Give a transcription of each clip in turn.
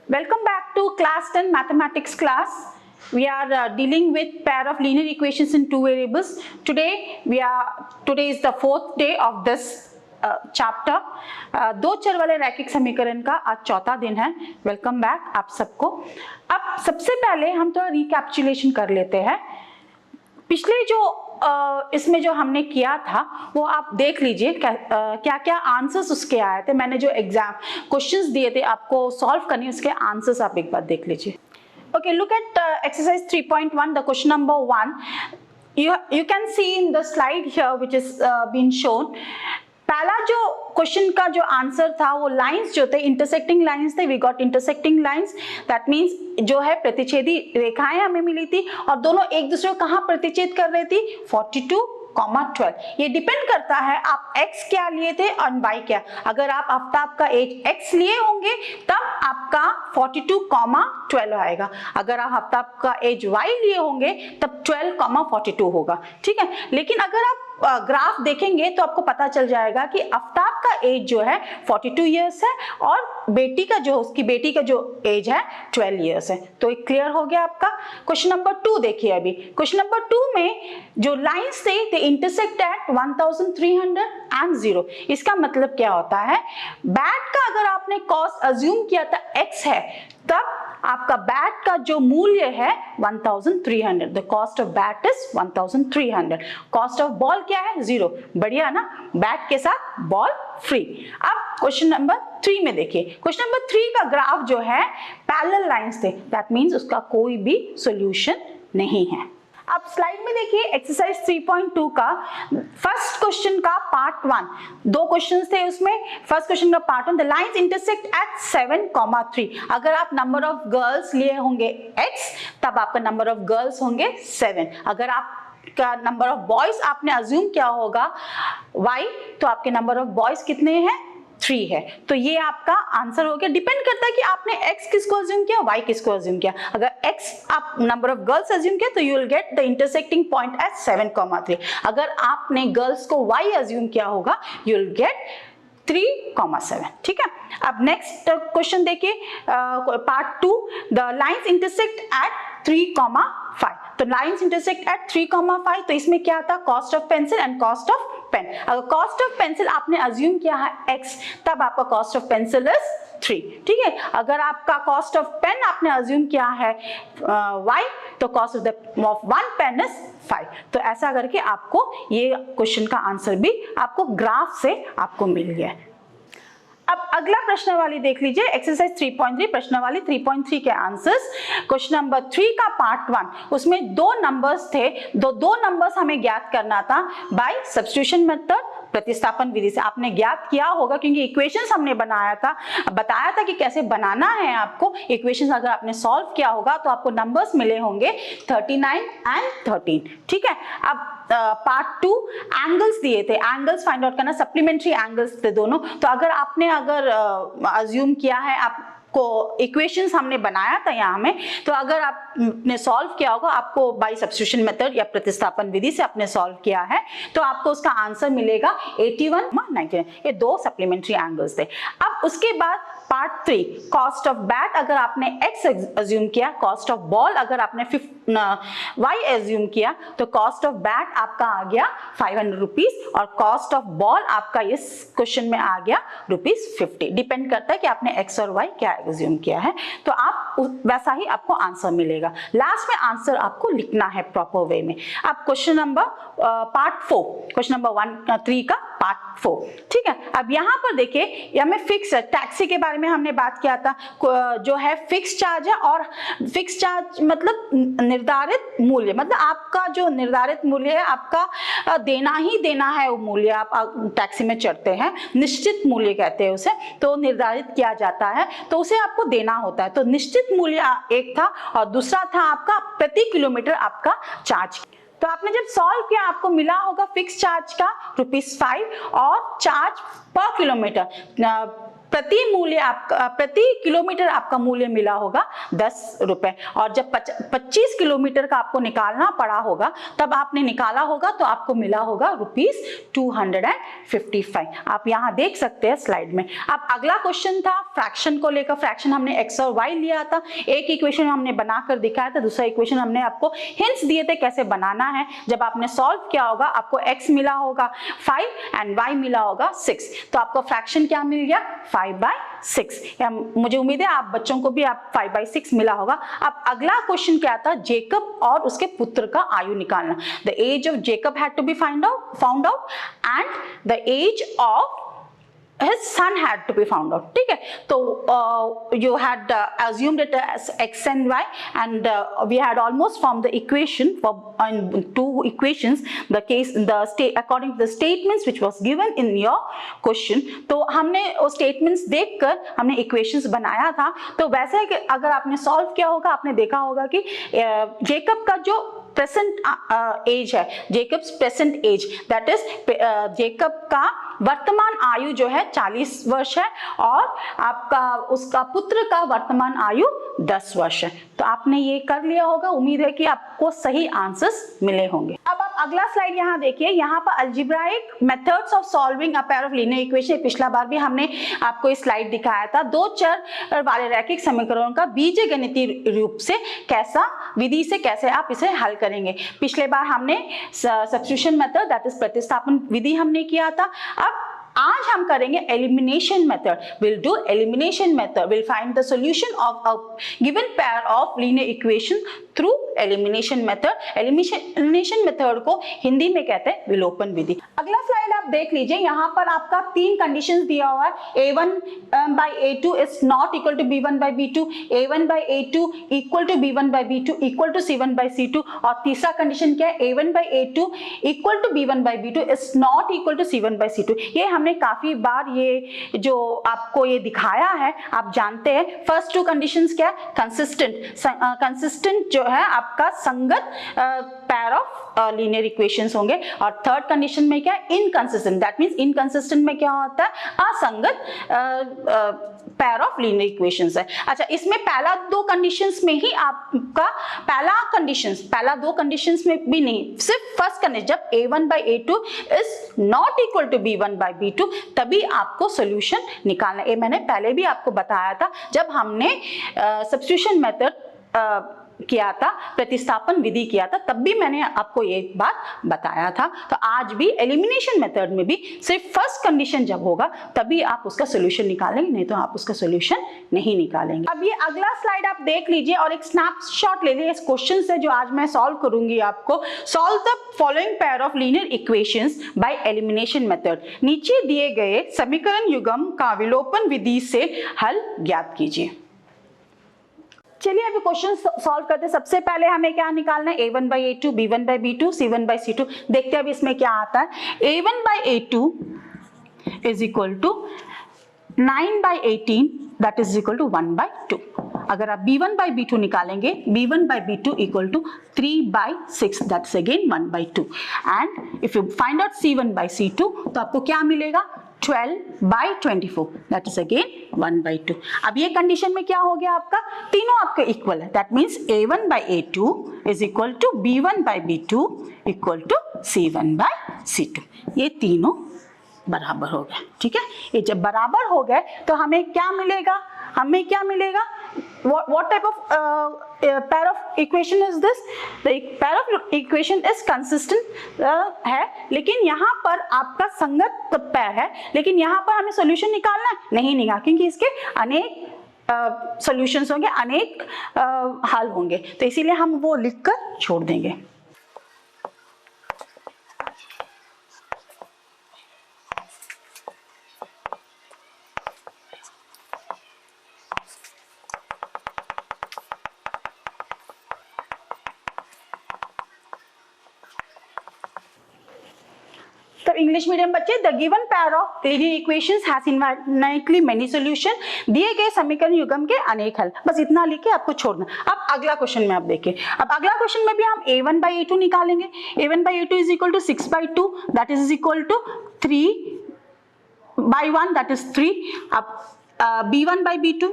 Welcome back to class 10 mathematics class. We are dealing with pair of linear equations in two variables. Today is the fourth day of this chapter. दो चर वाले रैखिक समीकरण का आज चौथा दिन है. वेलकम बैक आप सबको. अब सबसे पहले हम थोड़ा रिकैप्चुलेशन कर लेते हैं. पिछले जो इसमें जो हमने किया था वो आप देख लीजिए क्या क्या आंसर्स उसके आए थे. मैंने जो एग्जाम क्वेश्चंस दिए थे आपको सॉल्व करने, उसके आंसर्स आप एक बार देख लीजिए. Okay, look at exercise 3.1, the question number 1. You can see in the slide here which is been shown. पहला जो क्वेश्चन का जो आंसर था वो लाइंस जो थे इंटरसेक्टिंग लाइंस थे. We got intersecting lines, that means जो है प्रतिच्छेदी रेखाएं हमें मिली थी और दोनों एक दूसरे को कहां प्रतिच्छेद कर रही थी, 42,12. ये डिपेंड करता है आप x क्या लिए थे और y क्या. अगर आप आफ्ताब का एज x लिए होंगे तब आपका 42,12 आएगा. अगर आप आफ्ताब का एज y लिए होंगे तब 12,42 होगा. ठीक है, लेकिन अगर आप ग्राफ देखेंगे तो आपको पता चल जाएगा कि आफ्ताब का एज जो है 42 इयर्स है और उसकी बेटी का जो एज है 12 इयर्स है. तो एक क्लियर हो गया आपका. क्वेश्चन नंबर 2 देखिए. अभी क्वेश्चन नंबर 2 में जो लाइंस थे दे इंटरसेक्ट एट 1300 and 0. इसका मतलब क्या होता है, बैट का अगर आपने कॉस्ट अज्यूम किया था x है तब आपका बैट का जो मूल्य है 1300. The cost of bat is 1300. Cost of ball क्या है, 0. बढ़िया ना, बैट के साथ बॉल फ्री. अब क्वेश्चन नंबर 3 में देखिए. क्वेश्चन नंबर 3 का ग्राफ जो है पैरेलल लाइंस थे, दैट मींस उसका कोई भी सॉल्यूशन नहीं है. अब स्लाइड में देखिए एक्सरसाइज 3.2 का फर्स्ट क्वेश्चन का पार्ट 1. दो क्वेश्चंस थे उसमें. फर्स्ट क्वेश्चन का part 1, the lines intersect at 7,3. अगर आप नंबर ऑफ गर्ल्स लिए होंगे x तब आपका नंबर ऑफ गर्ल्स होंगे 7. अगर आपका नंबर ऑफ बॉयज आपने अज्यूम किया होगा y तो आपके नंबर ऑफ बॉयज कितने हैं, 3 है. तो ये आपका आंसर हो गया. डिपेंड करता है कि आपने x किसको अज्यूम किया, y किसको अज्यूम किया. अगर x आप नंबर ऑफ गर्ल्स अज्यूम किया तो you will get the intersecting point at 7,3. अगर आपने गर्ल्स को y अज्यूम किया होगा यू विल गेट 3,7. ठीक है. अब नेक्स्ट क्वेश्चन देखिए part 2, the lines intersect at 3,5. तो लाइंस इंटरसेक्ट एट 3,5. तो इसमें क्या था, cost of pencil and cost of pen. अगर कॉस्ट ऑफ पेंसिल आपने अज्यूम किया है x तब आपका कॉस्ट ऑफ पेंसिल इज 3. ठीक है. अगर आपका कॉस्ट ऑफ पेन आपने अज्यूम किया है y तो cost of one pen is 5. तो ऐसा करके आपको ये क्वेश्चन का आंसर भी आपको ग्राफ से आपको मिल गया. अब अगला प्रश्नावली देख लीजिए. एक्सरसाइज 3.3 प्रश्नावली 3.3 के आंसर्स. क्वेश्चन नंबर 3 का पार्ट 1, उसमें दो नंबर्स थे. दो नंबर्स हमें ज्ञात करना था बाय सब्स्टिट्यूशन मेथड, प्रतिस्थापन विधि से. आपने ज्ञात किया होगा क्योंकि इक्वेशंस हमने बताया था कि कैसे बनाना है आपको. इक्वेशंस अगर आपने सॉल्व किया होगा तो आपको नंबर्स मिले होंगे 39 एंड 13. ठीक है. अब पार्ट 2 एंगल्स दिए थे. एंगल्स फाइंड आउट करना, सप्लीमेंट्री एंगल्स थे दोनों. तो अगर आपने अज्यूम किया है, आपको इक्वेशंस हमने बनाया था यहाँ में, तो अगर आपने सॉल्व किया होगा आपको बाय सब्स्टिट्यूशन मेथड या प्रतिस्थापन विधि से आपने सॉल्व किया है तो आपको उसका आंसर मिलेगा 81, 99. ये दो सप्लीमेंट्री एंगल्स थे. अब उसके बाद पार्ट 3, कॉस्ट ऑफ बैट अगर आपने x अज्यूम किया, कॉस्ट ऑफ बॉल अगर आपने y अज्यूम किया तो कॉस्ट ऑफ बैट आपका आ गया 500 रुपीज और कॉस्ट ऑफ बॉल आपका इस क्वेश्चन में आ गया ₹50. डिपेंड करता है कि आपने x और y क्या अज्यूम किया है. तो आप वैसा ही आपको आंसर मिलेगा. लास्ट में आंसर आपको लिखना है प्रॉपर वे में. अब question number part 4, question number 3 का पार्ट 4. ठीक है. अब यहाँ पर देखिए हमें फिक्स टैक्सी के बारे में हमने बात किया था. जो है फिक्स चार्ज है और फिक्स चार्ज मतलब निर्धारित मूल्य, मतलब आपका जो निर्धारित मूल्य है आपका देना ही देना है. वो मूल्य आप टैक्सी में चढ़ते हैं, निश्चित मूल्य कहते हैं उसे, तो निर्धारित किया जाता है तो उसे आपको देना होता है. तो निश्चित मूल्य एक था और दूसरा था आपका प्रति किलोमीटर आपका चार्ज. तो आपने जब सॉल्व किया आपको मिला होगा फिक्स चार्ज का ₹5 और चार्ज पर किलोमीटर प्रति किलोमीटर आपका मूल्य मिला होगा 10 रुपए, और जब 25 किलोमीटर का आपको निकालना पड़ा होगा तब आपने निकाला होगा तो आपको मिला होगा ₹255। आप यहाँ देख सकते हैं स्लाइड में। अब अगला क्वेश्चन था फ्रैक्शन को लेकर। फ्रैक्शन हमने x और y लिया था, एक इक्वेशन हमने बनाकर दिखाया था, दूसरा इक्वेशन हमने आपको हिंट्स दिए थे कैसे बनाना है। जब आपने सॉल्व किया होगा आपको x मिला होगा 5 एंड y मिला होगा 6, तो आपको फ्रैक्शन क्या मिल गया 5/6। मुझे उम्मीद है आप बच्चों को भी आप 5/6 मिला होगा। अब अगला क्वेश्चन क्या था, जेकब और उसके पुत्र का आयु निकालना। The age of Jacob had to be found out and the age of his son had to be found out। ठीक है, तो you had assumed it as x and y, and we had almost formed the equation for two equations, according to the statements which was given in your question। तो हमने वो statements देखकर हमने equations बनाया था। तो वैसे अगर आपने solve किया होगा आपने देखा होगा कि जेकब का जो प्रेजेंट एज है, Jacob's present age, that is Jacob का वर्तमान आयु जो है 40 वर्ष है और आपका उसका पुत्र का वर्तमान आयु 10 वर्ष है। तो आपने ये कर लिया होगा, उम्मीद है कि आपको सही आंसर्स मिले होंगे। अब आप अगला स्लाइड यहाँ देखिए, यहाँ पर algebraic methods of solving a pair of linear equation. पिछला बार भी हमने आपको इस स्लाइड दिखाया था, दो चर वाले रैखिक समीकरणों का बीजगणितीय रूप से कैसा विधि से कैसे आप इसे हल करेंगे। पिछले बार हमने सब्स्टिट्यूशन मेथड दैट इज प्रतिस्थापन विधि हमने किया था। अब आज हम करेंगे elimination method. Will do elimination method, will find the solution of a given pair of linear equation through elimination method. Elimination method को हिंदी में कहते हैं विलोपन विधि। अगला स्लाइड आप देख लीजिए, यहाँ पर आपका 3 कंडीशंस दिया हुआ है। a1/a2 is not equal to b1/b2, a1/a2 equal to b1/b2 equal to c1/c2, और तीसरा कंडीशन क्या है, a1/a2 equal to b1/b2 is not equal to c1/c2। ये हमने काफी बार ये जो आपको ये दिखाया है आप जानते हैं। फर्स्ट 2 कंडीशंस क्या है, कंसिस्टेंट जो है आपका संगत पेयर ऑफ लीनियर इक्वेशंस होंगे, और थर्ड कंडीशन में क्या है, इनकंसिस्टेंट। दैट मींस इनकंसिस्टेंट में क्या होता है, असंगत पेयर ऑफ लीनियर इक्वेशंस है। अच्छा, इसमें पहला 2 कंडीशंस में ही आपका पहला 2 कंडीशंस में भी नहीं, सिर्फ फर्स्ट कंडीशन जब a1/a2 is not equal to b1/b2 तभी आपको सॉल्यूशन निकालना है। ये मैंने पहले भी आपको बताया था जब हमने सब्स्टिट्यूशन मेथड किया था, प्रतिस्थापन विधि किया था, तब भी मैंने आपको ये बात बताया था। तो आज भी एलिमिनेशन मेथड में भी सिर्फ फर्स्ट कंडीशन जब होगा तभी आप उसका सॉल्यूशन निकालेंगे, नहीं तो आप उसका सॉल्यूशन नहीं निकालेंगे। अब ये अगला स्लाइड आप देख लीजिए और एक स्नैपशॉट ले लीजिए इस क्वेश्चन से जो आज मैं सॉल्व करूंगी आपको। Solve the following pair of linear equations bye elimination method. नीचे दिए गए समीकरण युग्म का विलोपन विधि से हल ज्ञात कीजिए। चलिए अभी क्वेश्चन सॉल्व करते हैं। सबसे पहले हमें क्या निकालना है, a1/a2 b1/b2 c1/c2। देखते हैं अभी इसमें क्या आता है। a1/a2 is equal to 9/18 that is equal to 1/2। अगर आप b1/b2 निकालेंगे, b1/b2 equal to 3/6 that's again 1/2। And if you find out c1/c2 तो आपको क्या मिलेगा, 12/24 दैट इज अगेन 1/2। अब ये कंडीशन में क्या हो गया, आपका तीनों आपके इक्वल है। That means a1/a2 is equal to b1/b2 equal to c1/c2। ये तीनों बराबर हो गए। ठीक है, ये जब बराबर हो गए तो हमें क्या मिलेगा, what type of pair of equation is this? The pair of equation is consistent है, लेकिन यहाँ पर आपका संगत पैर है, लेकिन यहाँ पर हमें सॉल्यूशन निकालना है नहीं निकाल, क्योंकि इसके अनेक सॉल्यूशंस होंगे, अनेक हल होंगे, तो इसीलिए हम वो लिखकर छोड़ देंगे। इंग्लिश मीडियम बच्चे, the given pair of linear equations has infinitely many solution. दिए गए समीकरण युग्म के अनेक हल, बस इतना लिख के आपको छोड़ना। अब अगला क्वेश्चन में आप देखिए, अब अगला क्वेश्चन में भी हम a1/a2 निकालेंगे। a1/a2 is equal to 6/2 that is equal to 3/1 that is 3। अब b1 by b2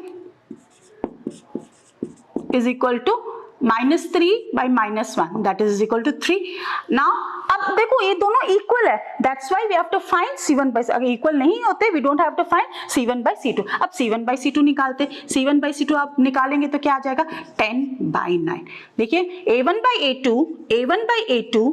is equal to -3 by -1 that is equal to 3. Now अब देखो ये दोनों इक्वल है, that's why we have to find C1 by अगर equal नहीं होते we don't have to find C1 by C2. अब C1 by C2 निकालते, C1 by C2 आप निकालेंगे तो क्या आ जाएगा 10 by 9. देखिए A1 by A2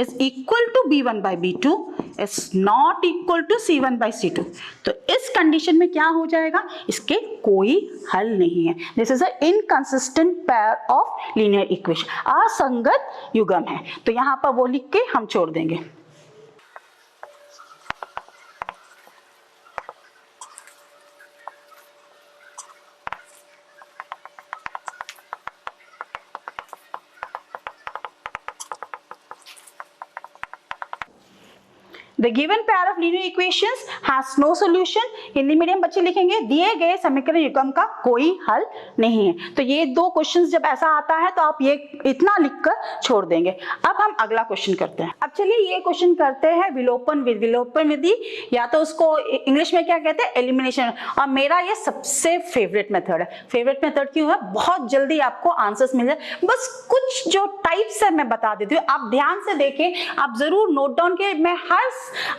is equal to B1 by B2 is not equal to C1 by C2. तो इस कंडीशन में क्या हो जाएगा, इसके कोई हल नहीं है. This is a inconsistent pair of linear equation, असंगत युग्म है. तो यहां पर वो लिख के हम छोड़ देंगे. The given pair of linear equations has no solution. Hindi medium बच्चे लिखेंगे दिए गए समीकरण युग्म का कोई हल नहीं है. तो ये दो क्वेश्चंस जब ऐसा आता है तो आप ये इतना लिखकर छोड़ देंगे. अब हम अगला क्वेश्चन करते हैं. अब चलिए ये क्वेश्चन करते हैं विलोपन विधि, या तो उसको इंग्लिश में क्या कहते हैं एलिमिनेशन. और मेरा ये सबसे फेवरेट मेथड है. फेवरेट मेथड क्यों है, बहुत जल्दी आपको आंसर्स मिल जाए. बस कुछ जो टाइप्स है मैं बता देती हूँ, आप ध्यान से देखें, आप जरूर नोट डाउन के. मैं हर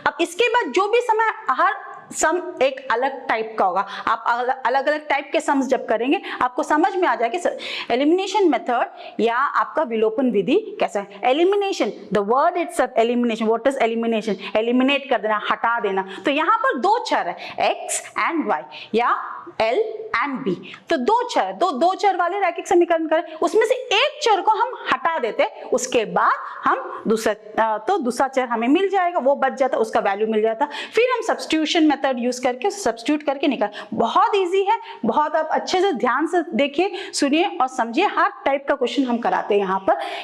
अब इसके बाद जो भी समय हर सम एक अलग टाइप का होगा. आप अलग अलग टाइप के सम्स जब करेंगे आपको समझ में आ जाएगा एलिमिनेशन मेथड या आपका विलोपन विधि कैसा है. Elimination, the word itself elimination. What is elimination, eliminate कर देना, हटा देना. तो यहाँ पर दो चर है x एंड y या L एंड B. तो दो चर, दो चर वाले रैखिक समीकरण करें, उसमें से एक चर को हम हटा देते, उसके बाद हम दूसरा चर हमें मिल जाएगा, वो बच जाता, उसका वैल्यू मिल जाता. फिर हम सब्स्टिट्यूशन मेथड यूज करके सब्स्टिट्यूट करके निकाल. बहुत इजी है, बहुत आप अच्छे से ध्यान से देखिए, सुनिए और समझिए. हर टाइप का क्वेश्चन हम कराते हैं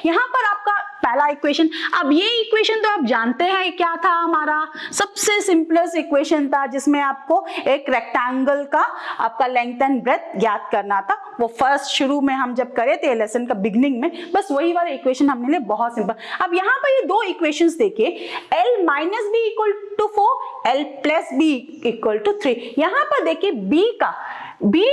यहाँ पर आपका पहला इक्वेशन. अब ये इक्वेशन तो आप जानते हैं क्या था, हमारा सबसे सिंपलेस्ट इक्वेशन था जिसमें आपको एक रेक्टेंगल का आपका लेंथ एंड ब्रेथ ज्ञात करना था. वो फर्स्ट शुरू में हम जब करे थे लेसन का बिगनिंग में, बस वही वाला इक्वेशन हमने लिए, बहुत सिंपल. अब यहाँ पर ये दो इक्वेशंस देखिए, L minus b equal to 4, L plus b equal to 3. यहाँ पर देखिए B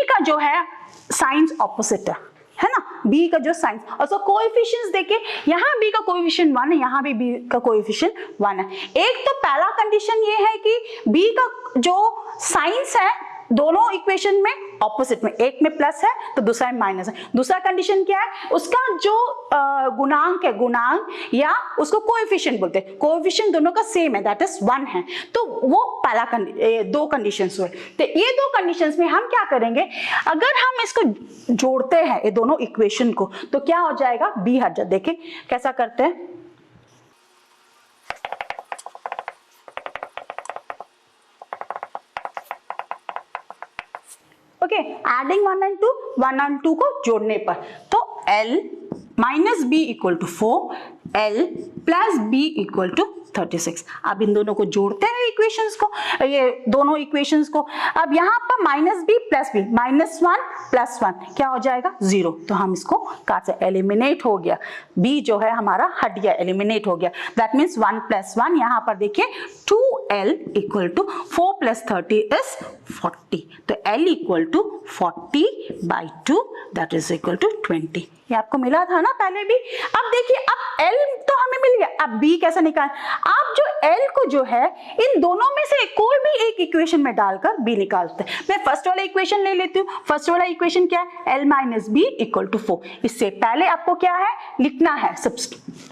का जो है साइंस ऑपोजिट है ना, B का जो साइंस. और सो कोएफिशिएंट्स देखिए, यहाँ B का कोएफिशिएंट 1 है, यहाँ भी B का कोएफिशिएंट 1 है. एक तो पहला कंडीशन ये है कि B का जो साइंस है दोनों इक्वेशन में ऑपोजिट में, एक में प्लस है तो दूसरा में माइनस है. दूसरा कंडीशन क्या है, उसका जो गुणांक है, गुणांक या उसको कोएफिशिएंट बोलते हैं, कोएफिशिएंट दोनों का सेम है, दैट इज 1 है. तो वो पहला दो कंडीशंस हुए. तो ये दो कंडीशंस में हम क्या करेंगे, अगर हम इसको जोड़ते हैं ये दोनों इक्वेशन को तो क्या हो जाएगा, B हट जाए. देखिए कैसा करते हैं, ओके, एडिंग 1 and 2 को जोड़ने पर तो L minus b equal to 4, L plus b equal to 36. अब इन दोनों को जोड़ते हैं इक्वेशंस को, ये दोनों इक्वेशंस को. अब यहाँ पर माइनस बी प्लस बी, -1 + 1 क्या हो जाएगा 0. तो हम इसको काट से एलिमिनेट हो गया, B जो है हमारा हट गया, एलिमिनेट हो गया. दैट मीन्स 1 + 1, यहाँ पर देखिए 2L इक्वल टू 4 + 30 इज 40. तो L equal to 40/2 that is equal to 20. ये आपको मिला था ना पहले भी. अब देखिए, अब L तो हमें मिल गया, अब B कैसे निकाल. आप जो L को जो है इन दोनों में से कोई भी एक इक्वेशन में डालकर B निकालते हैं. मैं फर्स्ट वाला इक्वेशन ले लेती हूँ. फर्स्ट वाला इक्वेशन क्या है, L minus b equal to 4. इससे पहले आपको क्या है लिखना है सब्स्टिट्यूट.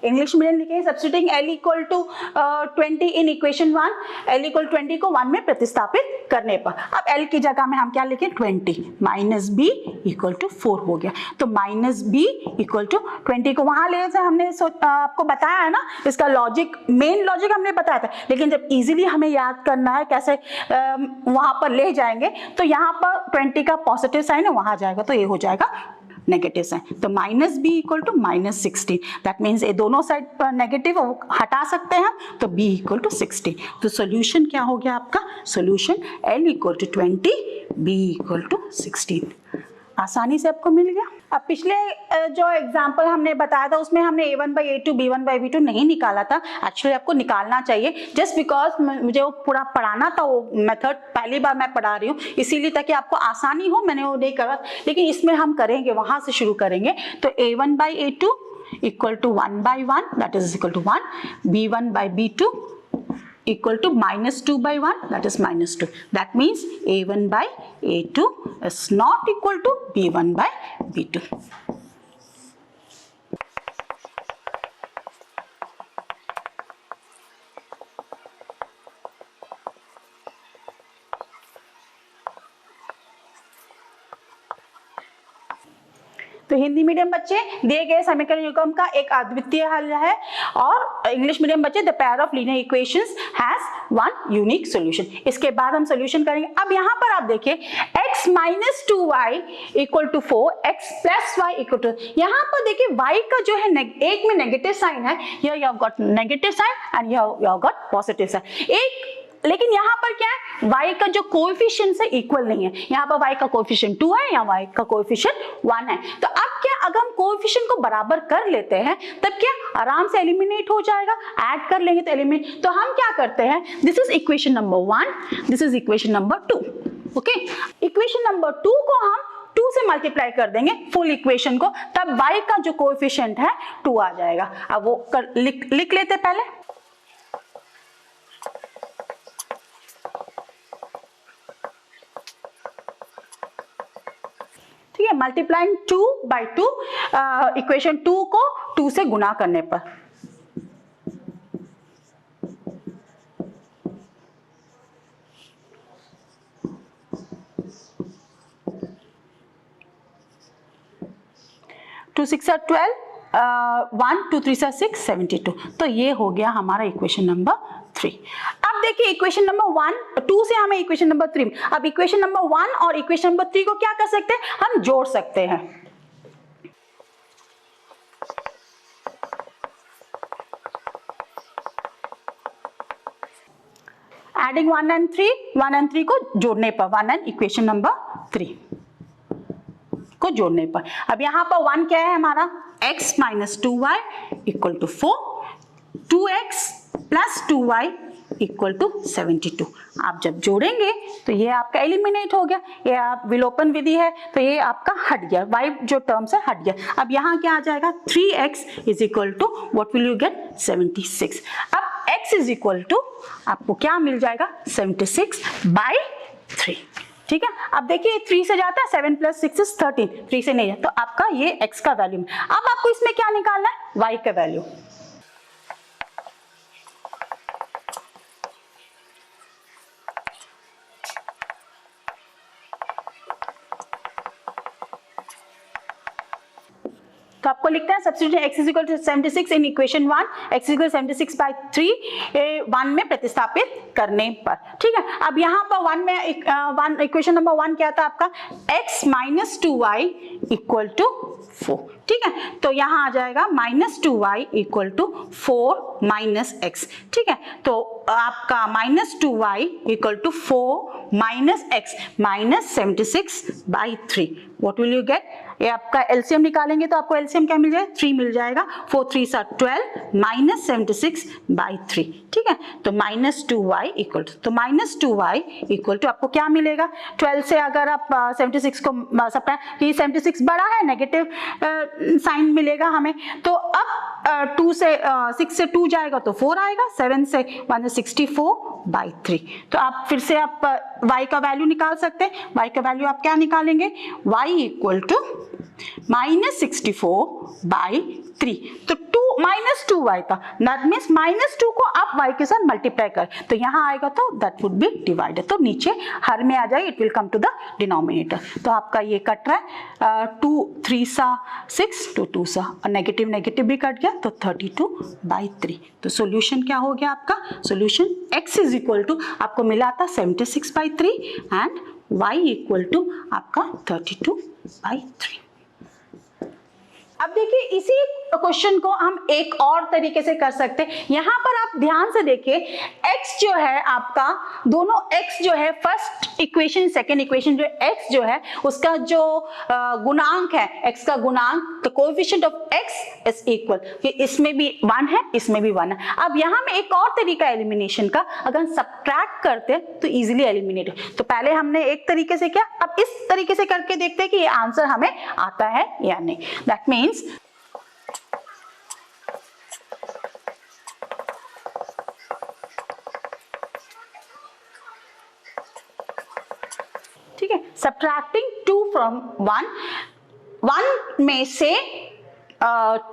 इंग्लिश में लिखे substituting L equal to 20 in equation 1, L equal 20 को 1 में प्रतिस्थापित करने पर. अब L की जगह में हम क्या लिखें 20, माइनस बी इक्वल टू 4 हो गया. तो माइनस बी इक्वल टू 20 को वहां ले जाए, हमने आपको बताया है ना, इसका लॉजिक, मेन लॉजिक हमने बताया था. लेकिन जब इजीली हमें याद करना है कैसे वहां पर ले जाएंगे, तो यहाँ पर 20 का पॉजिटिव साइन है, वहां जाएगा तो ये हो जाएगा नेगेटिव साइन. तो minus b equal to -16. That means ये दोनों साइड पर नेगेटिव हटा सकते हैं, तो b इक्वल टू 16. तो सोल्यूशन क्या हो गया आपका, solution L equal to 20, b equal to 16. आसानी से आपको मिल गया। अब पिछले जो एग्जाम्पल हमने बताया था उसमें हमने a1/a2 b1/b2 नहीं निकाला था, एक्चुअली आपको निकालना चाहिए, जस्ट बिकॉज मुझे वो पूरा पढ़ाना था, वो मेथड पहली बार मैं पढ़ा रही हूँ इसीलिए ताकि आपको आसानी हो, मैंने वो नहीं करा, लेकिन इसमें हम करेंगे, वहां से शुरू करेंगे। तो a1/a2 equal to 1/1, that is equal to 1, b1/b2 equal to -2/1, that is -2. That means a1/a2 is not equal to b1/b2. तो हिंदी मीडियम बच्चे दिए गए समीकरण युग्म का एक अद्वितीय हल है, और इंग्लिश मीडियम बच्चे the pair of linear equations has one unique solution. इसके बाद हम सॉल्यूशन करेंगे। अब यहाँ पर आप देखिए x - 2y = 4, x + y = 2। यहाँ पर देखिए y का जो है एक में नेगेटिव साइन है, here you have got negative sign and here you have got positive sign. एक लेकिन यहाँ पर क्या है, y का जो कोएफिशिएंट है इक्वल नहीं है, यहाँ पर y का कोएफिशिएंट 2 है, यहाँ y का कोएफिशिएंट 1 है। तो अब क्या, अगर हम कोएफिशिएंट को बराबर कर लेते हैं तब क्या आराम से एलिमिनेट हो जाएगा, ऐड कर लेंगे तो एलिमिनेट। तो हम क्या करते हैं, this is equation number 1, this is equation number 2। Okay, equation number 2 को हम 2 से मल्टीप्लाई कर देंगे फुल इक्वेशन को, तब y का जो कोएफिशिएंट है 2 आ जाएगा। अब वो लिख लेते पहले। ठीक है, मल्टीप्लाइंग 2/2, इक्वेशन 2 को 2 से गुना करने पर। Two 6 are 12, 1 2 3 are 6, 72। तो ये हो गया हमारा इक्वेशन नंबर 3। अब देखिए इक्वेशन नंबर 1, 2 से हमें इक्वेशन नंबर 3, अब इक्वेशन नंबर 1 और इक्वेशन नंबर 3 को क्या कर सकते हैं, हम जोड़ सकते हैं। एडिंग 1 and 3 को जोड़ने पर, 1 and इक्वेशन नंबर 3 को जोड़ने पर। अब यहाँ पर 1 क्या है हमारा, x - 2y = 4, 2x + 2y = 72। आप जब जोड़ेंगे तो ये आपका एलिमिनेट हो गया, ये आप विलोपन विधि है तो ये आपका हट गया, y जो टर्म से हट गया। अब यहाँ क्या आ जाएगा, 3x = what will you get, 76। अब x = आपको क्या मिल जाएगा, 76/3। ठीक है, अब देखिए 3 से जाता है, 7 + 6 is 13, 3 से नहीं है, तो आपका ये x का वैल्यू। अब आपको इसमें क्या निकालना है, y का वैल्यू। तो आपको लिखना है सब्स्टिट्यूट x = 76 इन इक्वेशन 1, x = 76/3 1 में प्रतिस्थापित करने पर। ठीक है, अब यहाँ पर 1 में इक्वेशन नंबर 1 क्या था आपका, x - 2y = 4। ठीक है, तो यहाँ आ जाएगा -2y = 4 - x। ठीक है, तो आपका -2y = 4 - x -76/3, what will you gate, ये आपका एलसीएम निकालेंगे तो आपको एलसीएम क्या मिल जाएगा, 3 मिल जाएगा, 4 3 are 12 - 76/3। ठीक है, तो -2y = तो -2y = आपको क्या मिलेगा, 12 से अगर आप 76 को सब्ट्रैक्ट, ये 76 बड़ा है, नेगेटिव साइन मिलेगा हमें। तो अब 2 से 6 से 2 जाएगा तो 4 आएगा, 7 से 1 64/3। तो आप फिर से आप y का वैल्यू निकाल सकते हैं। y का वैल्यू आप क्या निकालेंगे, y = -64/3। तो -2y था, दैट मीन्स -2 को आप y के साथ मल्टीप्लाई कर, तो यहाँ आएगा तो दैट वुड बी डिवाइडेड, तो नीचे हर में आ जाएगा, it will come to the denominator. तो आपका ये कट रहा है, 2 3 सा 6, 2 2 सा, और नेगेटिव नेगेटिव भी कट गया, तो 32/3। तो सॉल्यूशन क्या हो गया आपका, सॉल्यूशन x = आपको मिला था 76/3 एंड y = आपका 32/3। अब देखिए इसी क्वेश्चन को हम एक और तरीके से कर सकते हैं। यहाँ पर आप ध्यान से देखिए, x जो है आपका, दोनों x जो है फर्स्ट इक्वेशन सेकेंड इक्वेशन जो x जो है उसका जो गुणांक है, x का गुणांक, तो coefficient of x is equal, इसमें भी 1 है इसमें भी 1 है। अब यहाँ में एक और तरीका एलिमिनेशन का, अगर सब्ट्रैक्ट करते हैं तो इजीली एलिमिनेट। तो पहले हमने एक तरीके से किया, अब इस तरीके से करके देखते हैं कि ये आंसर हमें आता है या नहीं। दैट मीन्स ठीक है, सब्ट्रैक्टिंग 2 फ्रॉम 1 में से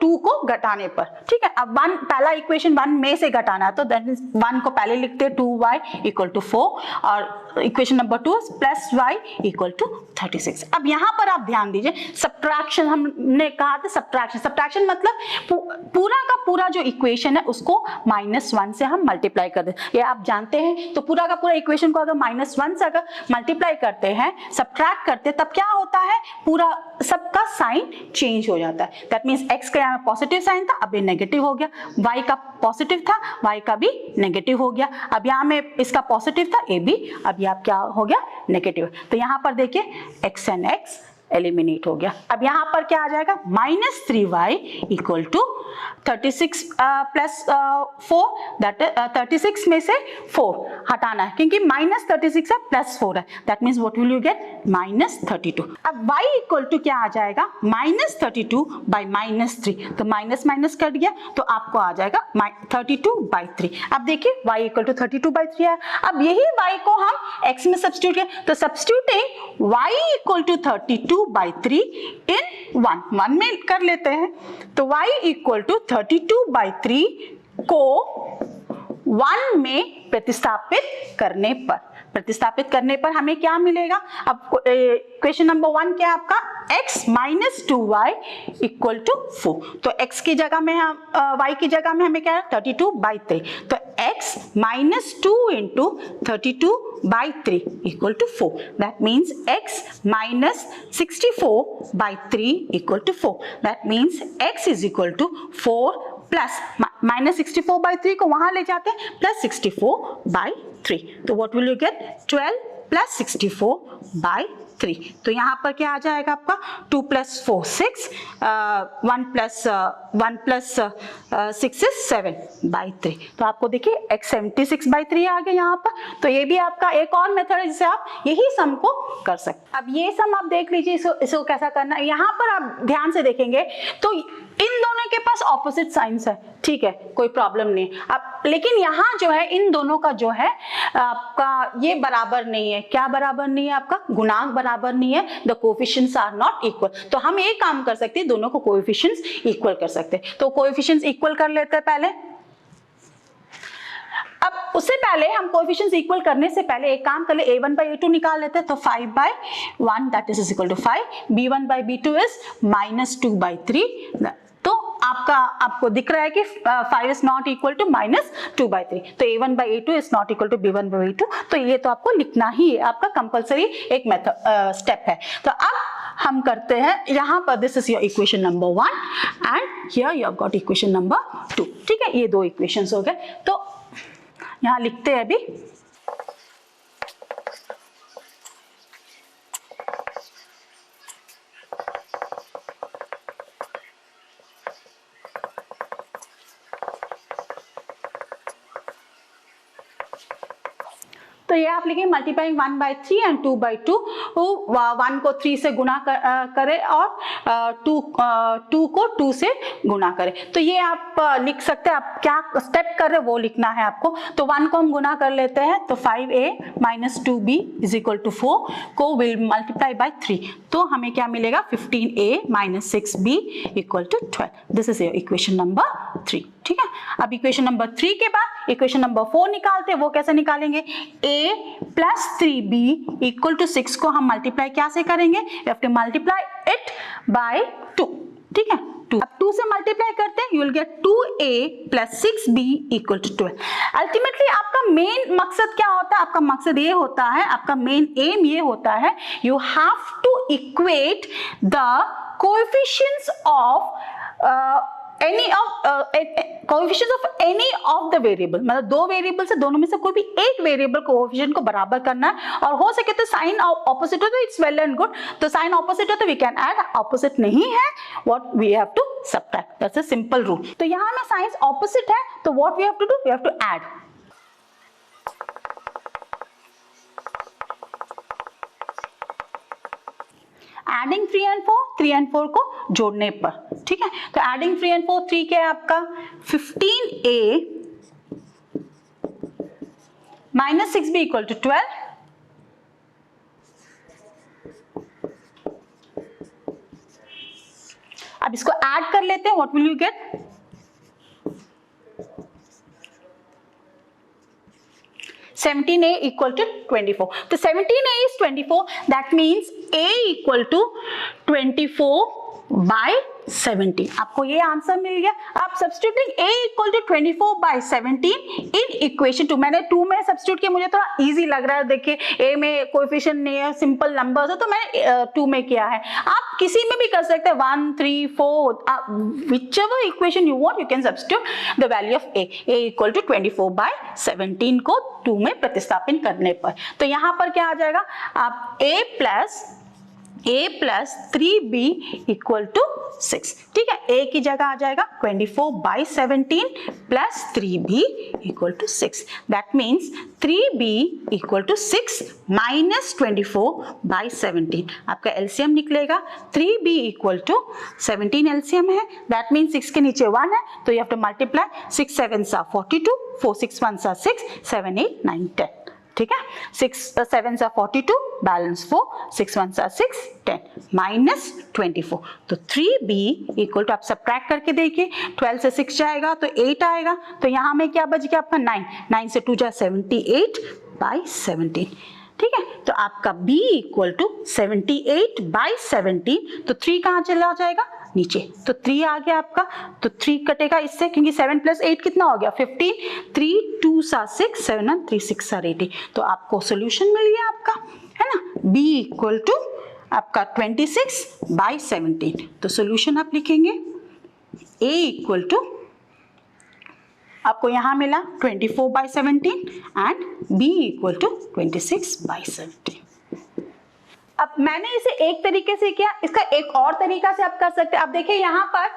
2 को घटाने पर, ठीक है। अब 1 पहला इक्वेशन 1 में से घटाना है, तो दैट मींस 1 को पहले लिखते हैं 2y = 4 और इक्वेशन नंबर 2 +y = 36। अब यहाँ पर आप ध्यान दीजिए, सब्ट्रैक्शन हमने कहा था, सब्ट्रैक्शन मतलब पूरा का पूरा जो इक्वेशन है उसको -1 से हम मल्टीप्लाई कर दें। ये आप जानते हैं, तो पूरा का पूरा इक्वेशन को अगर -1 से अगर मल्टीप्लाई करते हैं, सब्ट्रैक्ट करते हैं, तब क्या होता है, पूरा सबका साइन चेंज हो जाता है। दैट मींस x का यहाँ पॉजिटिव साइन था, अब ये नेगेटिव हो गया, y का पॉजिटिव था, y का भी नेगेटिव हो गया। अब यहाँ में इसका पॉजिटिव था a भी, अब यहाँ क्या हो गया, नेगेटिव। तो यहाँ पर देखिए x and x एलिमिनेट हो गया। अब यहाँ पर क्या आ जाएगा, -3y = 36 + 4, दैट 36 में से 4 हटाना है क्योंकि -36 है +4 है, that means what will you gate, -32। अब y = क्या आ जाएगा, -32/-3, तो माइनस कट गया तो आपको आ जाएगा 32/3। अब देखिए y = 32/3 है। अब यही y को हम x में सब्स्टिट्यूट किया, तो सब्स्टिट्यूटिंग y = 32/3 इन 1 में कर लेते हैं, तो y = 32/3 को 1 में प्रतिस्थापित करने पर हमें क्या मिलेगा। अब क्वेश्चन नंबर 1 क्या है आपका, x - 2y = 4, तो x की जगह में हम y की जगह में हमें क्या है, 32/3, तो x - 2 × 32/3 = 4, that means x - 64/3 = 4, that means x = 4 plus -64/3 को वहां ले जाते हैं +64/3, तो व्हाट विल यू गेट, 12 + 64/3। तो यहाँ पर क्या आ जाएगा आपका, 2 + 4 6, 1 + 6 is 7/3। तो आपको देखिए x 76/3 आ गया यहाँ पर। तो ये भी आपका एक और मेथड है जिससे आप यही सम को कर सकते। अब ये सम आप देख लीजिए, इसको कैसा करना है। यहाँ पर आप ध्यान से देखेंगे तो इन दोनों के पास ऑपोजिट साइंस है, ठीक है, कोई प्रॉब्लम नहीं। अब लेकिन यहाँ जो है इन दोनों का जो है आपका ये बराबर नहीं है। क्या बराबर नहीं है, आपका गुणांक बराबर नहीं है, the coefficients are not equal. तो हम एक काम कर सकते हैं, दोनों को कोएफिशिएंट्स इक्वल कर सकते हैं। तो कोएफिशिएंट्स इक्वल कर लेते हैं पहले। अब उससे पहले हम कोएफिशिएंट्स इक्वल करने से पहले एक काम कर ले, a1/a2 निकाल लेते हैं, तो 5/1 दैट इज = 5, b1/b2 इज -2/3। तो आपको दिख रहा है कि 5 is not equal to -2/3, तो a1/a2 is not equal to b1/b2। तो ये तो आपको लिखना ही है, आपका कंपलसरी एक मेथड स्टेप है। तो अब हम करते हैं यहाँ पर, this is your equation number 1 and here you have got equation number 2, ठीक है, ये 2 इक्वेशंस हो गए। तो यहाँ लिखते हैं अभी, तो ये आप लिखें मल्टीप्लाइंग 1/3 एंड 2/2, 1 को 3 से गुना करें और 2 को 2 से गुना करें। तो ये आप लिख सकते हैं, आप क्या स्टेप कर रहे हैं वो लिखना है आपको। तो 1 को हम गुना कर लेते हैं, तो 5a - 2b = 4 को विल मल्टीप्लाई बाय 3, तो हमें क्या मिलेगा, 15a - 6b = 12। This is equation number 3, ठीक है। अब इक्वेशन नंबर 3 के बाद इक्वेशन नंबर 4 निकालते हैं। वो कैसे निकालेंगे, a + 3b = 6 को हम मल्टीप्लाई क्या से करेंगे, you have to multiply it by 2, ठीक है। 2 अब 2 से मल्टीप्लाई करते हैं, you will gate 2a + 6b = 12। Ultimately आपका मेन मकसद क्या होता है, आपका मकसद ये होता है, आपका मेन एम ये होता है, you have to equate the coefficients of any of coefficient of any of the variable, मतलब दो वेरिएबल से दोनों में से कोई भी एक वेरिएबल कोएफिशिएंट को बराबर करना है, और हो सके तो साइन ऑपोजिट हो तो इट्स वेल एंड गुड, तो साइन ऑपोजिट हो तो वी कैन ऐड, ऑपोजिट नहीं है what we have to subtract, that's a simple rule. तो यहां में साइन ऑपोजिट है तो what we have to do, we have to add. Adding 3 and 4, 3 and 4 को जोड़ने पर, ठीक है, तो एडिंग 3 and 4, 3 क्या है आपका 15a minus 6b equal to 12, अब इसको ऐड कर लेते हैं, what will you gate, 17a equal to 24. तो 17a is 24. That means a equal to 24 by 17. आपको ये आंसर मिल गया। आप substituting a equal to 24 by 17 in equation 2, मैंने 2 में सब्स्टिट्यूट किया, मुझे थोड़ा इजी लग रहा है, देखिए a में कोएफिशिएंट नहीं है, सिंपल नंबर्स है, तो मैंने 2 में किया है। आप किसी में भी कर सकते हैं, 1, 3, 4, whichever equation you want, you can substitute the value of a equal to 24 by 17 को 2 में प्रतिस्थापन करने पर, तो यहां पर क्या आ जाएगा, आप a plus 3b equal to 6, ठीक है, a की जगह आ जाएगा 24 by 17 plus 3b equal to 6, that means 3b equal to 6 minus 24 by 17, आपका LCM निकलेगा 3b equal to 17 LCM है, that means 6 के नीचे 1 है, तो you have to multiply, 6 7s are 42, 4 6 1s are 6, 7 8 9 10, ठीक है, 6 7s are 42, balance 4, 6 1s are 6 10 minus 24, तो 3b इक्वल टू, आप सब्ट्रैक्ट करके देखिए, 12 से 6 जाएगा तो 8 आएगा, तो यहाँ में क्या बच गया आपका 9, 9 से 2 जा 78 by 17, ठीक है, तो आपका b इक्वल टू 78 by 17, तो 3 कहाँ चला जाएगा नीचे, तो 3 आ गया आपका, तो 3 कटेगा इससे, क्योंकि 7 plus 8 कितना हो गया 15, 3 2s are 6, 7 and 3 6 are 80, तो आपको सॉल्यूशन मिल गया आपका, है ना, b इक्वल टू आपका 26 by 17, तो सॉल्यूशन आप लिखेंगे a इक्वल टू, आपको यहां मिला 24 by 17 and b equal to 26 by 17। अब मैंने इसे एक तरीके से किया, इसका एक और तरीका से आप कर सकते हैं। अब देखिए यहाँ पर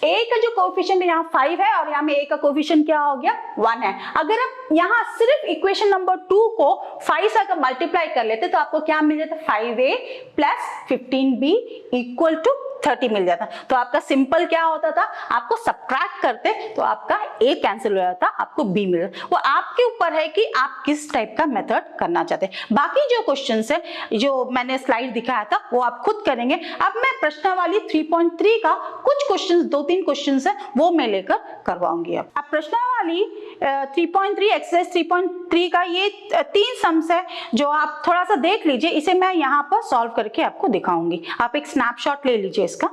a का जो कोएफिशिएंट है यहाँ 5 है, और यहाँ में a का कोएफिशिएंट क्या हो गया 1 है। अगर आप यहाँ सिर्फ इक्वेशन नंबर 2 को 5 से अगर मल्टीप्लाई कर लेते तो आपको क्या मिल जाता, 5a plus 15b equal to 30 मिल जाता। तो आपका सिंपल क्या होता था, आपको सब्ट्रैक्ट करते तो आपका a कैंसिल हो जाता, आपको b मिल जाता। वो आपके ऊपर है कि आप किस टाइप का मेथड करना चाहते हैं। बाकी जो क्वेश्चंस है, जो मैंने स्लाइड दिखाया था, वो आप खुद करेंगे। अब मैं प्रश्नावली 3.3 का कुछ क्वेश्चंस, 2-3 क्वेश्चंस है, वो मैं लेकर करवाऊंगी। अब प्रश्नावली 3.3 एक्सरसाइज 3.3 का ये 3 सम्स है, जो आप थोड़ा सा देख लीजिए। इसे मैं यहाँ पर सॉल्व करके आपको दिखाऊंगी। आप एक स्नैपशॉट ले लीजिए इसका।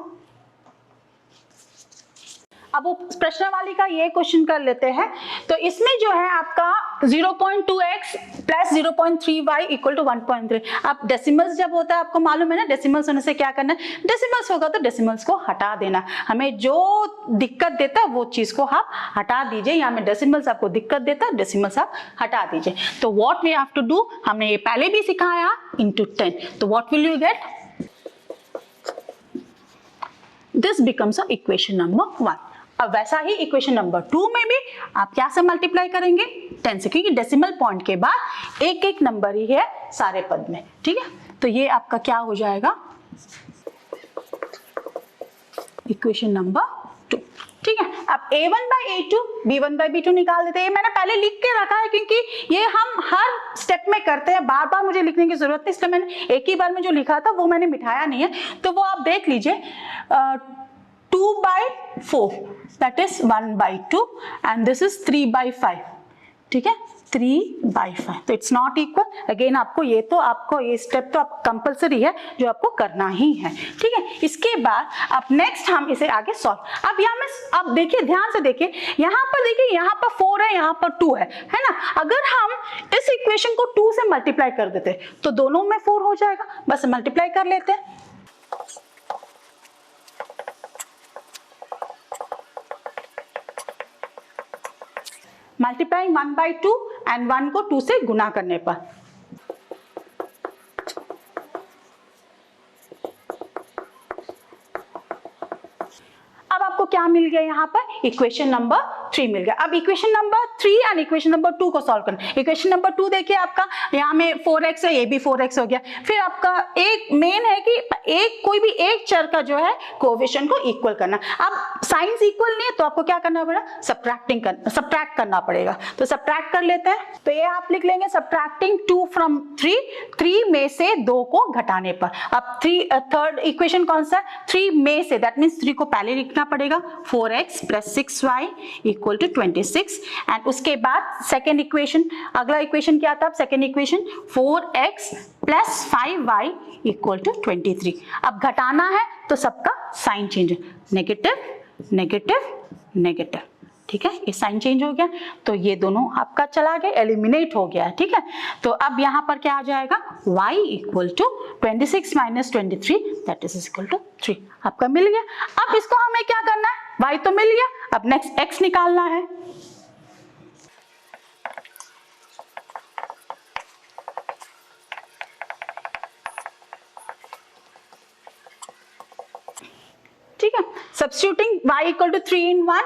अब वो प्रश्नावली का ये क्वेश्चन कर लेते हैं। तो इसमें जो है आपका 0.2x plus 0.3y equal to 1.3। अब डेसिमल्स जब होता है, आपको मालूम है ना, डेसिमल्स होने से क्या करना है, डेसिमल्स होगा तो डेसिमल्स को हटा देना। हमें जो दिक्कत देता है वो चीज को आप हटा दीजिए। यहाँ में डेसिमल्स आपको दिक्कत देता है, डेसिमल्स आप हटा दीजिए। तो what we have to do, हमने ये पहले भी सिखाया, इनटू 10। तो what will you get, this becomes equation number 1। अब वैसा ही इक्वेशन नंबर 2 में भी आप क्या से मल्टीप्लाई करेंगे, 10 से, क्योंकि डेसिमल पॉइंट के बाद एक एक नंबर ही है सारे पद में, ठीक है। तो ये आपका क्या हो जाएगा, इक्वेशन नंबर 2, ठीक है। अब a1 by a2, b1 by b2 निकाल देते हैं। ये मैंने पहले लिख के रखा है, क्योंकि ये हम हर स्टेप में करते हैं, बार बार मुझे लिखने की जरूरत नहीं, इसलिए मैंने एक ही बार में जो लिखा था वो मैंने मिटाया नहीं है। तो वो आप देख लीजिए, 2 by 4, that is 1 by 2, and this is 3 by 5, ठीक है, 3 by 5। तो इट्स नॉट इक्वल। अगेन आपको ये तो, आपको ये स्टेप तो आप कंपलसरी है, जो आपको करना ही है, ठीक है। इसके बाद अब नेक्स्ट हम इसे आगे सॉल्व। अब यहाँ में आप देखिए, ध्यान से देखिए, यहाँ पर देखिए, यहाँ पर 4 है, यहाँ पर 2 है ना। अगर हम इस इक्वेशन को 2 से मल्टीप्लाई कर देते तो दोनों में 4 हो जाएगा, बस मल्टीप्लाई कर लेते हैं। मल्टीप्लाइंग 1/2 एंड 1 को 2 से गुना करने पर। अब आपको क्या मिल गया यहाँ पर? इक्वेशन नंबर 3 मिल गया। अब equation number 3 and equation number 2 को सॉल्व करना। इक्वेशन नंबर 2 देखिए आपका यहाँ में 4x है, ये भी 4x हो गया। फिर आपका एक मेन है कि कोई भी एक चर का जो है कोएफिशिएंट को इक्वल करना। अब साइंस इक्वल नहीं है तो आपको क्या करना पड़ेगा? सब्ट्रैक्ट करना पड़ेगा। तो सब्ट्रैक्ट कर लेते हैं। तो ये आप लिख लेंगे सब्ट्रैक्टिंग 2 from 3 में से 2 को घटाने पर। अब थर्ड इक्वेशन कौन सा है? 3 में से, दैट मीन्स 3 को पहले लिखना पड़ेगा। 4x plus 6y equal to 26 and उसके बाद सेकेंड इक्वेशन, अगला इक्वेशन क्या था? Second equation 4x plus 5y equal to 23। अब घटाना है तो सबका साइन चेंज है, नेगेटिव नेगेटिव नेगेटिव, ठीक है, ये साइन चेंज हो गया तो ये दोनों आपका चला गया, एलिमिनेट हो गया, ठीक है। तो अब यहाँ पर क्या आ जाएगा? y equal to 26 minus 23 that is equal to 3 आपका मिल गया। अब इसको हमें क्या करना है? y तो मिल गया, अब नेक्स्ट x निकालना है। ठीक है, substituting y equal to 3 in 1,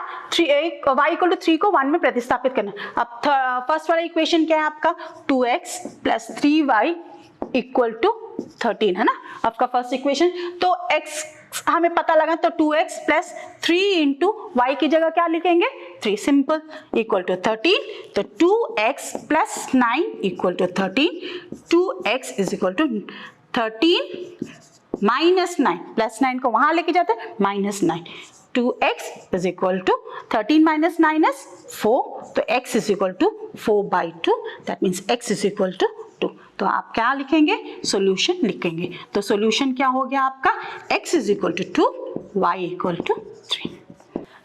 y equal to 3 को 1 में प्रतिस्थापित करना। अब फर्स्ट वाला इक्वेशन क्या है आपका? 2x plus 3y equal to 13 है ना आपका फर्स्ट इक्वेशन। तो x हमें पता लगा तो 2x प्लस 3 इंटू y की जगह क्या लिखेंगे? 3 सिंपल इक्वल टू 13। तो 2x plus 9 equal to 13, 2x is equal to 13 minus 9, plus 9 को वहां लेके जाते हैं -9, 2x is equal to 13 minus 9 is 4, तो x is equal to 4/2 that means x is equal to 2। तो आप क्या लिखेंगे? सॉल्यूशन लिखेंगे। तो सॉल्यूशन क्या हो गया आपका? x is equal to 2, y equal to 3।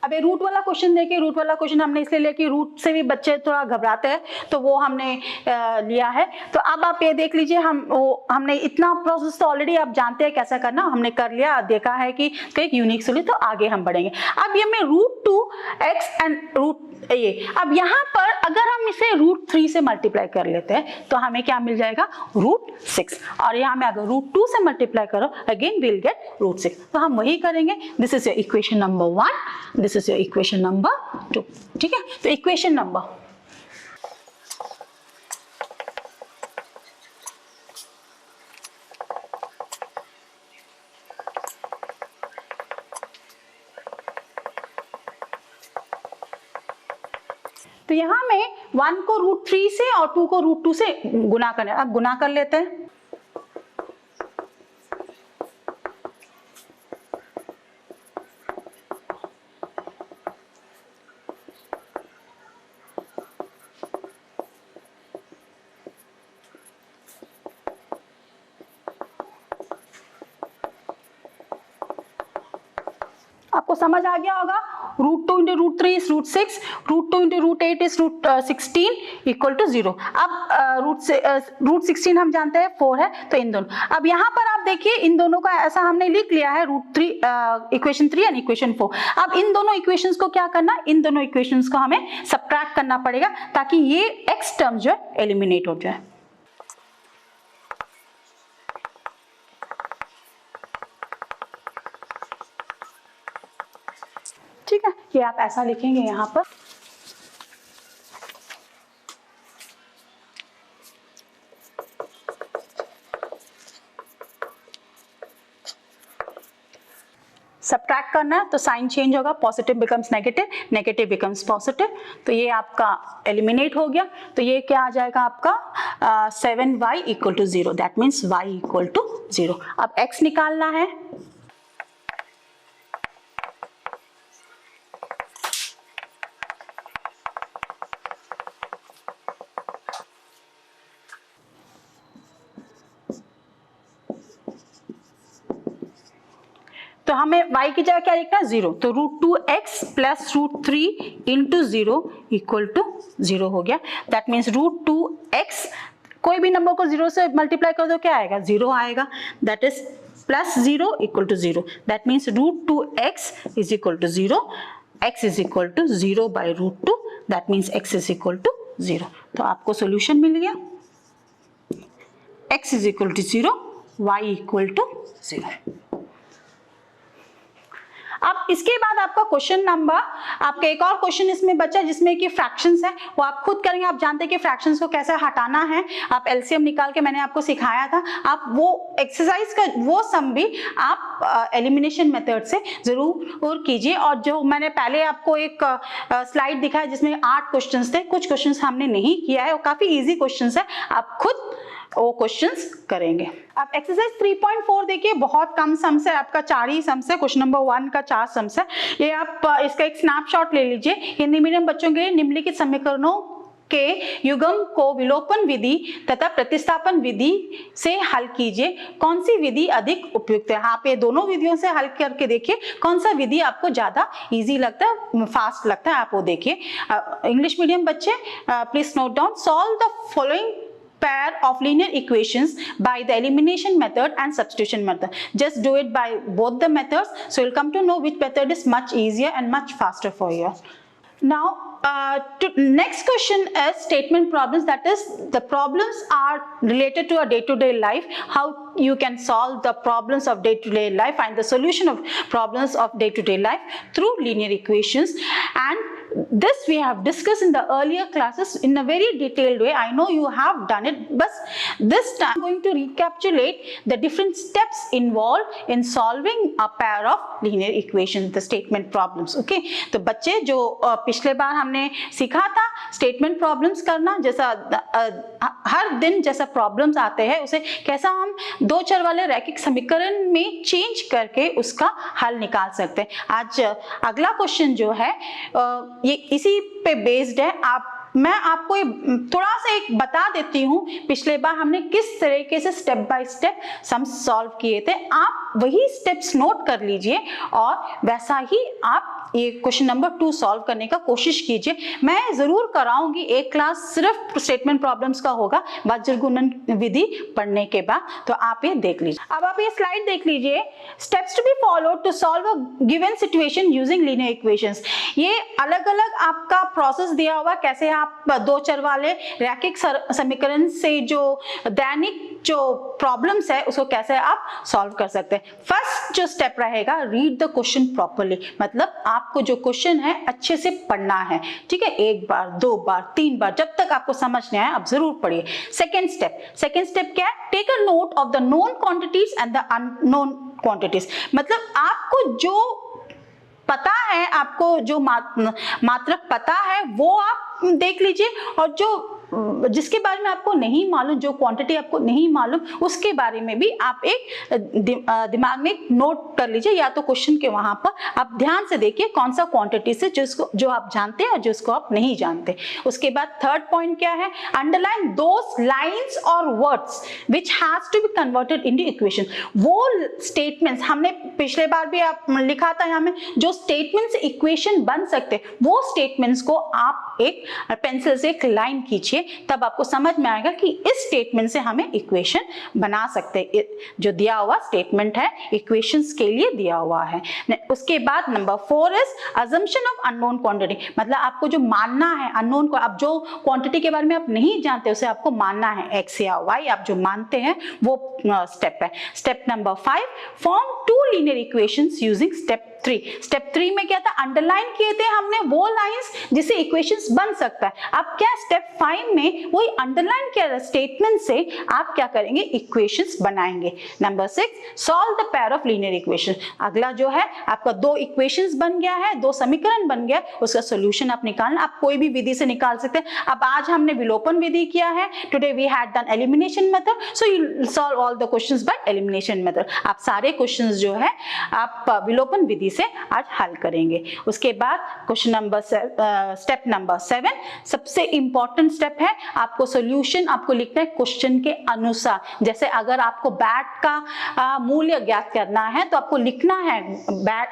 अब ये रूट वाला क्वेश्चन देखिए, रूट वाला क्वेश्चन हमने इसलिए लिया कि रूट से भी बच्चे थोड़ा घबराते हैं तो वो हमने लिया है। तो अब आप ये देख लीजिए, हमने इतना प्रोसेस तो ऑलरेडी आप जानते हैं कैसा करना, हमने कर लिया, देखा है कि एक यूनिक सॉल्यूशन, तो आगे हम बढ़ेंगे। अब ये में √2x एंड रूट ये, अब यहाँ पर अगर हम इसे √3 से मल्टीप्लाई कर लेते हैं तो हमें क्या मिल जाएगा? √6, और यहाँ में अगर √2 से मल्टीप्लाई करो अगेन विल गेट √6, तो हम वही करेंगे। This is your equation number 1, this is your equation number 2, ठीक है। तो इक्वेशन नंबर तो यहाँ में 1 को √3 से और 2 को √2 से गुना करना है। अब गुना कर लेते हैं। आपको समझ आ गया होगा, √2 into √3 is √6, √2 into √8 is √16 equal to 0। अब √16 हम जानते हैं 4 है, तो इन दोनों, अब यहाँ पर आप देखिए इन दोनों का ऐसा हमने लिख लिया है √3 इक्वेशन 3 एंड इक्वेशन 4। अब इन दोनों इक्वेशंस को क्या करना? इन दोनों इक्वेशंस को हमें सब्ट्रैक्ट करना पड़ेगा ताकि ये x टर्म जो है एलिमिनेट हो जाए। ठीक है, ये आप ऐसा लिखेंगे यहाँ पर। सब्ट्रैक्ट करना है तो साइन चेंज होगा, positive becomes negative, negative becomes positive, तो ये आपका एलिमिनेट हो गया। तो ये क्या आ जाएगा आपका 7y equal to 0, that means y equal to 0। अब x निकालना है। तो हमें y की जगह क्या लिखना है? 0, तो √2x plus √3 into 0 equal to 0 हो गया। दैट मीन्स √2x, कोई भी नंबर को 0 से मल्टीप्लाई कर दो क्या आएगा? 0 आएगा, that is plus 0 equal to 0, that means √2x is equal to 0, x is equal to 0 by √2, that means x is equal to 0। तो आपको सोल्यूशन मिल गया, x is equal to 0, y equal to 0। अब इसके बाद आपका क्वेश्चन नंबर, आपका एक और क्वेश्चन इसमें बचा जिसमें कि फ्रैक्शंस है, वो आप खुद करेंगे। आप जानते हैं कि फ्रैक्शंस को कैसे हटाना है, आप एलसीएम निकाल के मैंने आपको सिखाया था। आप वो एक्सरसाइज का वो सम भी आप एलिमिनेशन मेथड से जरूर कीजिए। और जो मैंने पहले आपको एक स्लाइड दिखाया जिसमें 8 क्वेश्चंस थे, कुछ क्वेश्चंस हमने नहीं किया है, वो काफी इजी क्वेश्चंस है, आप खुद वो क्वेश्चंस करेंगे। अब एक्सरसाइज 3.4 देखिए, बहुत कम सम्स है, आपका 4 ही सम्स है। क्वेश्चन नंबर 1 का 4 सम्स है। ये आप इसका एक स्नैपशॉट ले लीजिए। हिंदी मीडियम बच्चों के निम्नलिखित समीकरणों के युग्म को विलोपन विधि तथा प्रतिस्थापन विधि से हल कीजिए, कौन सी विधि अधिक उपयुक्त है। आप ये दोनों विधियों से हल करके देखिए कौन सा विधि आपको ज्यादा इजी लगता है, फास्ट लगता है, आप वो देखिए। इंग्लिश मीडियम बच्चे please note down, solve the following pair of linear equations by the elimination method and substitution method. Just do it by both the methods, so you'll come to know which method is much easier and much faster for you. Now next question is statement problems, that is the problems are related to a day-to-day life, how you can solve the problems of day-to-day life, find the solution of problems of day-to-day life through linear equations. And this we have discussed in the earlier classes in a very detailed way. I know you have done it, but this time I'm going to recapitulate the different steps involved in solving a pair of linear equations, the statement problems. Okay, तो बच्चे जो पिछले बार हमने सीखा था statement problems करना, जैसा हर दिन जैसा प्रॉब्लम्स आते हैं उसे कैसा हम दो चर वाले रैखिक समीकरण में चेंज करके उसका हल निकाल सकते हैं। आज अगला क्वेश्चन जो है ये इसी पे बेस्ड है। मैं आपको थोड़ा सा एक बता देती हूँ, पिछले बार हमने किस तरीके से step by step sum solve किए थे, आप वही स्टेप्स नोट कर लीजिए और वैसा ही आप ये क्वेश्चन नंबर 2 सॉल्व करने का कोशिश कीजिए। मैं जरूर कराऊंगी एक क्लास सिर्फ स्टेटमेंट प्रॉब्लम्स का होगा वज्र गुणन विधि पढ़ने के बाद, तो आप ये देख लीजिए। अब आप ये स्लाइड देख लीजिए, steps to be followed to solve a given situation using linear equations. ये अलग अलग आपका प्रोसेस दिया हुआ, कैसे आप दो चर वाले रैखिक समीकरण से जो दैनिक जो प्रॉब्लम्स है उसको कैसे आप सॉल्व कर सकते हैं। फर्स्ट जो स्टेप रहेगा, रीड द क्वेश्चन प्रॉपर्ली, मतलब आपको जो क्वेश्चन है अच्छे से पढ़ना है, ठीक है, एक बार, 2 बार, 3 बार, जब तक आपको समझ नहीं आए आप जरूर पढ़िए। सेकेंड स्टेप क्या है, take a note of the known quantities and the unknown quantities. मतलब आपको जो पता है, आपको जो मात्रक पता है वो आप देख लीजिए, और जो जिसके बारे में आपको नहीं मालूम, जो क्वांटिटी आपको नहीं मालूम, उसके बारे में भी आप एक दिमाग में एक नोट कर लीजिए, या तो क्वेश्चन के वहां पर आप ध्यान से देखिए कौन सा क्वांटिटी से जो आप जानते हैं और जिसको आप नहीं जानते। उसके बाद थर्ड पॉइंट क्या है, अंडरलाइन दोस लाइंस और words which has to be converted into equation. वो स्टेटमेंट्स हमने पिछले बार भी आप लिखा था यहाँ में, जो स्टेटमेंट्स इक्वेशन बन सकते, वो स्टेटमेंट्स को आप एक पेंसिल से एक लाइन कीजिए, तब आपको समझ में आएगा कि इस स्टेटमेंट से हमें इक्वेशन बना सकते हैं। जो दिया हुआ स्टेटमेंट है इक्वेशंस के लिए दिया हुआ है। उसके बाद number 4 is assumption of unknown quantity, मतलब आपको जो मानना है अननोन को, अब जो क्वांटिटी के बारे में आप नहीं जानते उसे आपको मानना है, एक्स या वाई आप जो मानते हैं वो स्टेप है। Step number 5, form 2 linear equations using step 3। Step 3 में क्या था, अंडरलाइन किए थे हमने वो लाइंस जिससे इक्वेशंस बन सकता है। अब क्या स्टेप 5 में वही अंडरलाइन किया स्टेटमेंट से आप क्या करेंगे, इक्वेशंस बनाएंगे। Number 6, solve the pair of linear equation. अगला जो है आपका 2 इक्वेशंस बन गया है, 2 समीकरण बन गया, उसका सोल्यूशन आप निकालना, आप कोई भी विधि से निकाल सकते हैं। अब आज हमने विलोपन विधि किया है, today we had done elimination method, so you solve all the questions by elimination method. आप सारे क्वेश्चंस जो है आप विलोपन विधि से आज हल करेंगे। उसके बाद क्वेश्चन नंबर स्टेप नंबर 7 सबसे इंपॉर्टेंट स्टेप है, आपको सॉल्यूशन आपको लिखना है क्वेश्चन के अनुसार। जैसे अगर आपको बैट का मूल्य ज्ञात करना है तो आपको लिखना है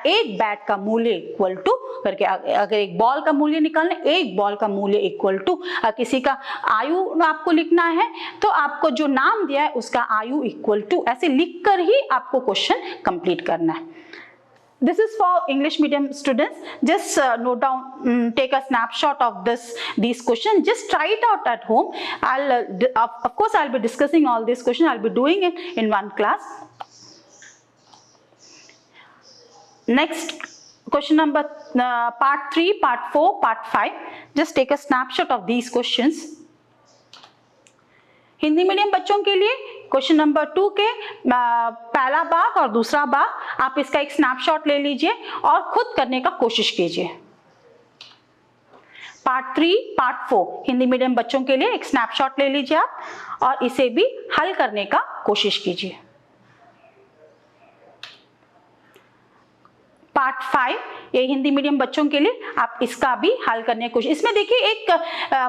एक बैट का मूल्य इक्वल टू करके, अगर एक बॉल का मूल्य निकालना है, एक बॉल का मूल्य इक्वल टू, किसी का आयु आपको लिखना है तो आपको जो नाम दिया है उसका आयु इक्वल टू, ऐसे लिखकर ही आपको क्वेश्चन कंप्लीट करना है। this is for English medium students. Just note down, take a snapshot of these questions. Just try it out at home. Of course I'll be discussing all these questions. I'll be doing it in one class. Next question number part 3, part 4, part 5. Just take a snapshot of these questions. Hindi medium बच्चों के लिए question number 2 के पहला भाग और दूसरा भाग आप इसका एक स्नैपशॉट ले लीजिए और खुद करने का कोशिश कीजिए। पार्ट 3, पार्ट 4 हिंदी मीडियम बच्चों के लिए एक स्नैपशॉट ले लीजिए आप और इसे भी हल करने का कोशिश कीजिए। पार्ट 5 ये हिंदी मीडियम बच्चों के लिए आप इसका भी हल करने की कोशिश। इसमें देखिए एक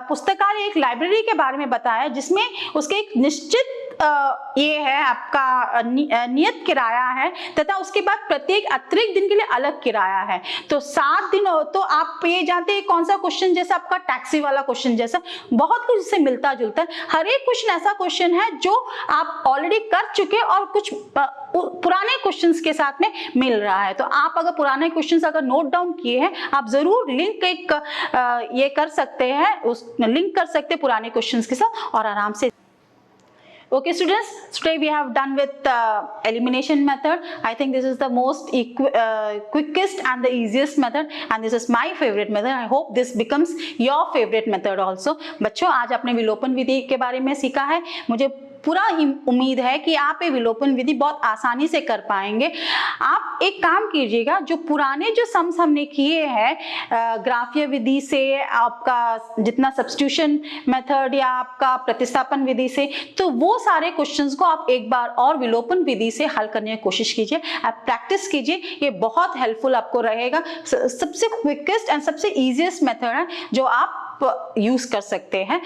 पुस्तकालय, एक लाइब्रेरी के बारे में बताया जिसमें उसके एक निश्चित ये है आपका नियत किराया है तथा उसके बाद प्रत्येक अतिरिक्त दिन के लिए अलग किराया है। तो 7 दिन हो तो आप ये जानते हैं कौन सा क्वेश्चन, जैसा आपका टैक्सी वाला क्वेश्चन जैसा बहुत कुछ इससे मिलता जुलता है। हर एक क्वेश्चन ऐसा क्वेश्चन है जो आप ऑलरेडी कर चुके और कुछ पुराने क्वेश्चंस के साथ में मिल रहा है। तो आप अगर पुराने क्वेश्चंस अगर नोट डाउन किए हैं, आप जरूर लिंक एक ये कर सकते हैं, उस लिंक कर सकते हैं पुराने क्वेश्चंस के साथ और आराम से। Okay students, today we have done with elimination method. I think this is the most quickest and the easiest method and this is my favorite method. I hope this becomes your favorite method also. बच्चों आज आपने विलोपन विधि के बारे में सीखा है। मुझे पूरा उम्मीद है कि आप ये विलोपन विधि बहुत आसानी से कर पाएंगे। आप एक काम कीजिएगा, जो पुराने जो सम्स हमने किए हैं ग्राफीय विधि से, आपका जितना सब्स्टिट्यूशन मेथड या आपका प्रतिस्थापन विधि से, तो वो सारे क्वेश्चंस को आप एक बार और विलोपन विधि से हल करने की कोशिश कीजिए। आप प्रैक्टिस कीजिए, ये बहुत हेल्पफुल आपको रहेगा। सबसे क्विकेस्ट एंड सबसे ईजिएस्ट मेथड है जो आप यूज कर सकते हैं।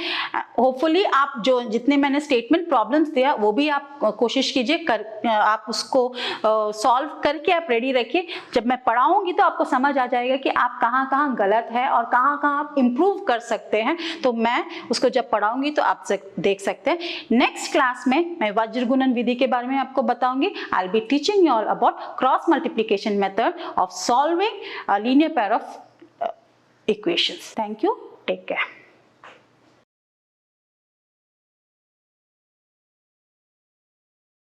होपफुली आप जो जितने मैंने स्टेटमेंट प्रॉब्लम्स दिया वो भी आप कोशिश कीजिए आप उसको सॉल्व करके आप रेडी रखिए। जब मैं पढ़ाऊंगी तो आपको समझ आ जाएगा कि आप कहाँ गलत है और कहाँ आप इम्प्रूव कर सकते हैं। तो मैं उसको जब पढ़ाऊंगी तो आप देख सकते हैं। नेक्स्ट क्लास में मैं वज्र गुणन विधि के बारे में आपको बताऊंगी। I will be teaching you all about cross multiplication method of solving linear pair of equations. Thank you. Take care.